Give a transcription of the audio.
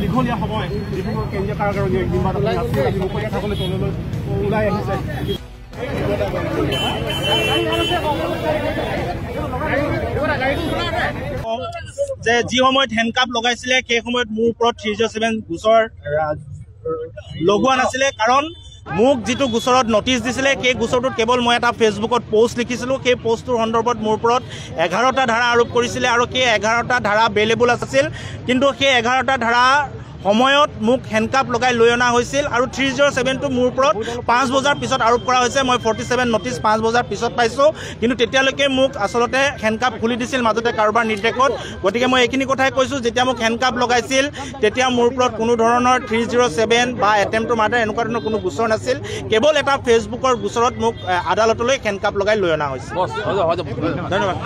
দীঘলীয়া সময় ডিব্ৰুগড় কেন্দ্ৰীয় কাৰাগাৰৰ মুকলিয়াসকলে তললৈ ওলাই আহিছে। যে যি সময়ত হেণ্ডকাপ লগাইছিলে সেই সময়ত মোৰ ওপৰত 307 গোচৰ লগোৱা নাছিলে, কাৰণ মোক যিটো গোচৰত নটিচ দিছিলে সেই গোচৰটোত কেৱল মই এটা ফেচবুকত পোষ্ট লিখিছিলোঁ। সেই পোষ্টটোৰ সন্দৰ্ভত মোৰ ওপৰত 11টা ধাৰা আৰোপ কৰিছিলে আৰু সেই 11টা ধাৰা বেলেবল আছিল, কিন্তু সেই 11টা ধাৰা সময়ত মোক হেণ্ডকাপ লগাই লৈ অনা হৈছিল আৰু 307টো মোৰ ওপৰত 5 বজাৰ পিছত আৰোপ কৰা হৈছে। মই 47 নটিচ 5 বজাৰ পিছত পাইছোঁ, কিন্তু তেতিয়ালৈকে মোক আচলতে হেণ্ডকাপ খুলি দিছিল মাজতে কাৰোবাৰ নিৰ্দেশত। গতিকে মই এইখিনি কথাই কৈছোঁ, যেতিয়া মোক হেণ্ডকাপ লগাইছিল তেতিয়া মোৰ ওপৰত কোনো ধৰণৰ 307 বা এটেম্প টু মাৰ্ডাৰ এনেকুৱা ধৰণৰ কোনো গোচৰ নাছিল। কেৱল এটা ফেচবুকৰ গোচৰত মোক আদালতলৈ হেণ্ডকাপ লগাই লৈ অনা হৈছিল। ধন্যবাদ।